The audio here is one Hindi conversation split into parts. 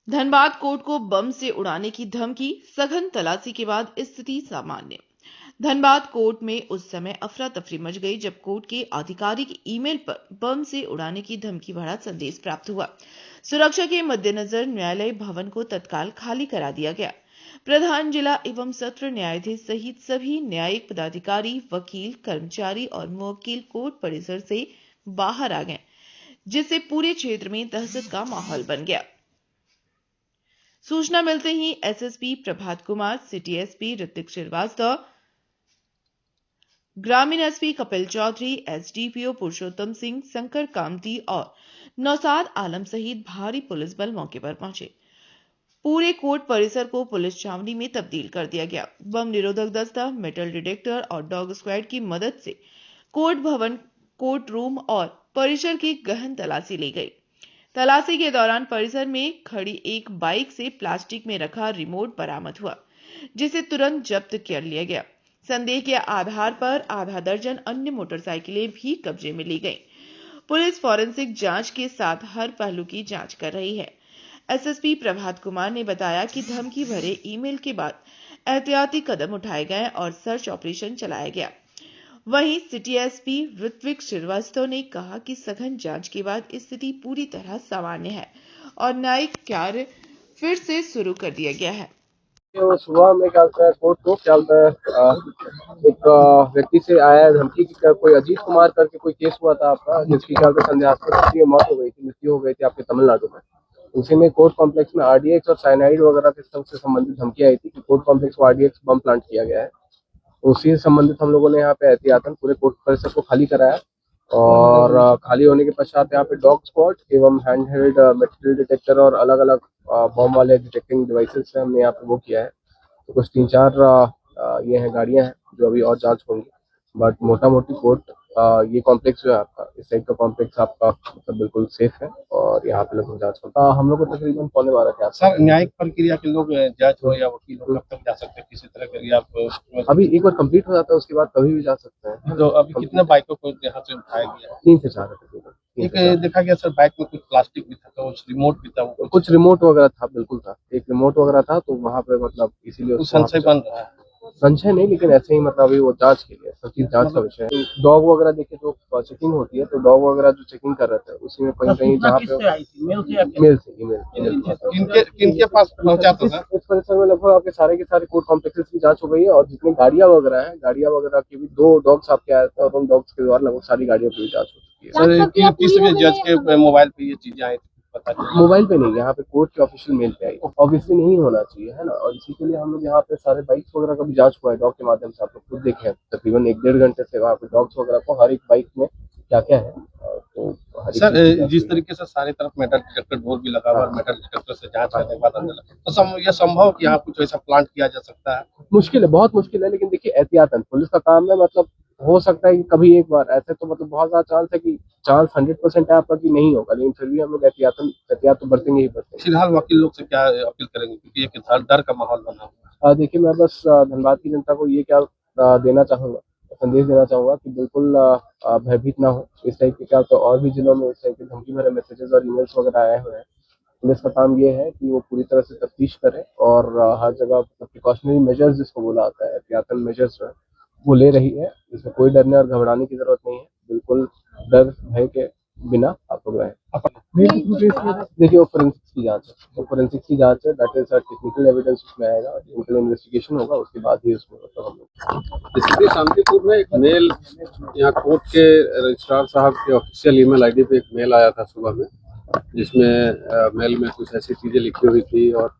धनबाद कोर्ट को बम से उड़ाने की धमकी, सघन तलाशी के बाद स्थिति सामान्य। धनबाद कोर्ट में उस समय अफरा तफरी मच गई जब कोर्ट के आधिकारिक ईमेल पर बम से उड़ाने की धमकी भरा संदेश प्राप्त हुआ। सुरक्षा के मद्देनजर न्यायालय भवन को तत्काल खाली करा दिया गया। प्रधान जिला एवं सत्र न्यायाधीश सहित सभी न्यायिक पदाधिकारी, वकील, कर्मचारी और मुवक्किल कोर्ट परिसर से बाहर आ गए, जिससे पूरे क्षेत्र में दहशत का माहौल बन गया। सूचना मिलते ही SSP Prabhat Kumar, city SP Hrithik Srivastava, ग्रामीण एसपी कपिल चौधरी, एसडीपीओ पुरुषोत्तम सिंह, शंकर कामती और नौसाद आलम सहित भारी पुलिस बल मौके पर पहुंचे। पूरे कोर्ट परिसर को पुलिस छावनी में तब्दील कर दिया गया। बम निरोधक दस्ता, मेटल डिटेक्टर और डॉग स्क्वाड की मदद से कोर्ट भवन, कोर्ट रूम और परिसर की गहन तलाशी ली गई। तलाशी के दौरान परिसर में खड़ी एक बाइक से प्लास्टिक में रखा रिमोट बरामद हुआ, जिसे तुरंत जब्त कर लिया गया। संदेह के आधार पर आधा दर्जन अन्य मोटरसाइकिलें भी कब्जे में ली गईं। पुलिस फॉरेंसिक जांच के साथ हर पहलू की जांच कर रही है। एसएसपी प्रभात कुमार ने बताया कि धमकी भरे ईमेल के बाद एहतियाती कदम उठाए गए और सर्च ऑपरेशन चलाया गया। वहीं सिटी एसपी ऋत्विक श्रीवास्तव ने कहा कि सघन जांच के बाद स्थिति पूरी तरह सामान्य है और न्यायिक कार्य फिर से शुरू कर दिया गया है। तो सुबह में क्या होता है, कोर्ट को क्या होता है, एक व्यक्ति से आया धमकी की, कोई अजीत कुमार करके कोई केस हुआ था आपका, जिसकी क्या होता है संदेहास्पद किसी की मौत हो गई थी, मृत्यु हो गई थी आपके तमिलनाडु में। उसी में कोर्ट कॉम्प्लेक्स में आरडीएक्स और साइनाइड वगैरह के से संबंधित धमकी आई थी कि कोर्ट कॉम्प्लेक्स को आरडीएक्स बम प्लांट किया गया है। उसी से संबंधित हम लोगों ने यहाँ पे एहतियातन पूरे कोर्ट परिसर को खाली कराया और खाली होने के पश्चात यहाँ पे डॉग स्क्वाड एवं हैंड हेल्ड मेटल डिटेक्टर और अलग अलग बम वाले डिटेक्टिंग डिवाइसेस से हमने यहाँ पे वो किया है। तो कुछ 3-4 ये हैं गाड़ियां हैं जो अभी और जांच होंगी, बट मोटा मोटी कोर्ट ये कॉम्प्लेक्स जो है आपका, इस साइड का कॉम्प्लेक्स आपका मतलब बिल्कुल सेफ है और यहाँ पे लोग जांच होता है। हम लोग को तकरीबन 12:15 के आसपास। सर, न्यायिक प्रक्रिया के लोग जज हो या वकील हो, कब तक जा सकते हैं किसी तरह के? आप अभी एक बार कंप्लीट हो जाता है, उसके बाद कभी भी जा सकते हैं। तो अभी कितने बाइकों को यहाँ से उठाया गया? 3 से 4 है तकरीबन। एक देखा गया सर, बाइक में कुछ प्लास्टिक भी था, तो रिमोट भी था, वो कुछ रिमोट वगैरह था, बिल्कुल था, एक रिमोट वगैरह था, तो वहाँ पे मतलब इसीलिए संशय बन रहा है। संशय नहीं, लेकिन ऐसे ही मतलब अभी वो जांच के लिए, सब चीज जांच का विषय है। डॉग वगैरह देखिए, जो चेकिंग होती है, तो डॉग वगैरह जो चेकिंग कर रहे थे उसी में कहीं कहीं जहाँ पे मेल से ईमेल किनके पास पहुंचा था सर? इस परिसर में लगभग आपके सारे के सारे कोर्ट कॉम्प्लेक्सेस की जांच हो गई है और जितनी गाड़ियां वगैरह हैं, गाड़ियां वगैरह की भी 2 डॉग्स आपके आए थे और उन डॉग्स के द्वारा लगभग सारी गाड़ियों की भी जांच हो चुकी है। सर, किस जज के मोबाइल पे ये चीजें आई थी? मोबाइल पे नहीं, यहाँ पे कोर्ट के ऑफिशियल मेल पे आई। ऑब्वियसली नहीं होना चाहिए, है ना, और इसी के लिए हम लोग यहाँ पे सारे बाइक्स वगैरह का भी जांच हुआ है डॉग के माध्यम से। आप लोग खुद देखें, तकरीबन 1-1.5 घंटे से वहाँ पे डॉग्स वगैरह को हर एक बाइक में क्या क्या है, तो सर जिस तरीके से सारी तरफ मेटल डिटेक्टर डोर भी लगा हुआ है, मेटल डिटेक्टर से जांच करने के बाद अंदर तो यह संभव कि यहाँ कुछ ऐसा प्लांट किया जा सकता है? मुश्किल है, बहुत मुश्किल है, लेकिन देखिए एहतियातन पुलिस का काम है, मतलब हो सकता है कि कभी एक बार ऐसे, तो मतलब बहुत ज्यादा चांस है कि 100% है आपका कि नहीं होगा, लेकिन फिर भी हम लोग एहतियात तो बरतेंगे ही बरतेंगे। फिलहाल वकील लोग से क्या अपील करेंगे, क्योंकि एक डर का माहौल बना हुआ है? देखिए, मैं बस धनबाद की जनता को ये क्या देना चाहूंगा, संदेश देना चाहूंगा कि बिल्कुल भयभीत ना हो। इस टाइप के क्या तो और भी जिलों में इस टाइप के धमकी भरे मैसेजेस और ईमेल्स वगैरह आए हुए हैं। पुलिस का काम ये है कि वो पूरी तरह से तफ्तीश करे और हर जगह प्रिकॉशनरी मेजर्स जिसको बोला जाता है, एहतियातन मेजर्स जो है वो ले रही है। इसमें कोई डरने और घबराने की जरूरत नहीं है, बिल्कुल डर भय के बिना आप लोग रहें। देखिए, वो फोरेंसिक्स की जांच है, दैट इज टेक्निकल एविडेंस उसमें आएगा, टेक्निकल इन्वेस्टिगेशन होगा, उसके बाद ही उसमें मतलब हम लोग। स्थिति शांतिपुर में एक मेल, यहाँ कोर्ट के रजिस्ट्रार साहब के ऑफिशियल ईमेल आईडी पे एक मेल आया था सुबह में, जिसमें मेल में कुछ ऐसी चीज़ें लिखी हुई थी और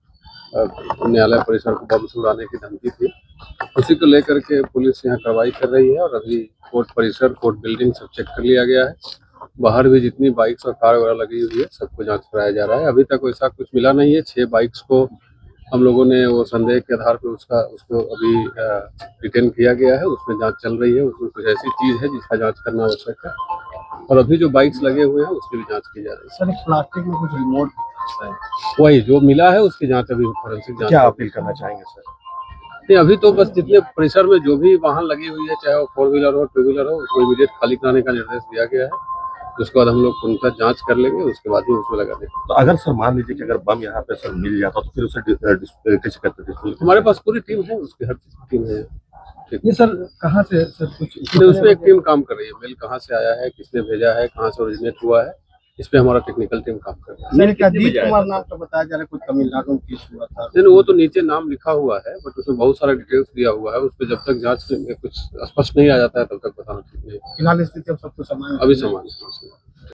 न्यायालय परिसर को बम से उड़ाने की धमकी थी। उसी को लेकर के पुलिस यहाँ कार्रवाई कर रही है और अभी कोर्ट परिसर, कोर्ट बिल्डिंग सब चेक कर लिया गया है। बाहर भी जितनी बाइक्स और कार वगैरह लगी हुई है सबको जांच कराया जा रहा है। अभी तक वैसा कुछ मिला नहीं है। 6 बाइक्स को हम लोगों ने वो संदेह के आधार पर उसको अभी डिटेन किया गया है, उसमें जांच चल रही है। उसमें कुछ ऐसी चीज़ है जिसका जांच करना आवश्यक है और अभी जो बाइक्स लगे हुए हैं उसकी भी जांच की जा रही है। सर, प्लास्टिक में कुछ रिमोट वही जो मिला है उसकी जांच अभी फोरेंसिक जांच। क्या अपील करना चाहेंगे सर? नहीं, अभी तो बस जितने परिसर में जो भी वाहन लगी हुई है, चाहे वो 4 व्हीलर हो, 2 व्हीलर हो, उसको इमीडिएट खाली कराने का निर्देश दिया गया है उसके बाद हम लोग उनका जांच कर लेंगे, उसके बाद ही उसमें लगा देंगे। तो अगर सर मान लीजिए कि अगर बम यहाँ पे सर मिल जाता तो फिर उसे कैसे करते थे? हमारे पास पूरी टीम है, उसकी हर चीज की टीम है। ये सर कहाँ से सर कुछ इसलिए उसमें एक टीम काम कर रही है, मेल कहाँ से आया है, किसने भेजा है, कहाँ से ओरिजिनेट हुआ है, इस पे हमारा टेक्निकल टीम काम कर रहा है। सर, एक अजीत कुमार नाम का बताया जा रहा है, कोई तमिलनाडु में केस हुआ था। नहीं, वो तो नीचे नाम लिखा हुआ है, बट उसमें बहुत सारा डिटेल्स दिया हुआ है। उस पर जब तक जांच में कुछ स्पष्ट नहीं आ जाता है तब तक बताना ठीक नहीं। फिलहाल स्थिति अब सब कुछ सामान्य अभी सामान्य है।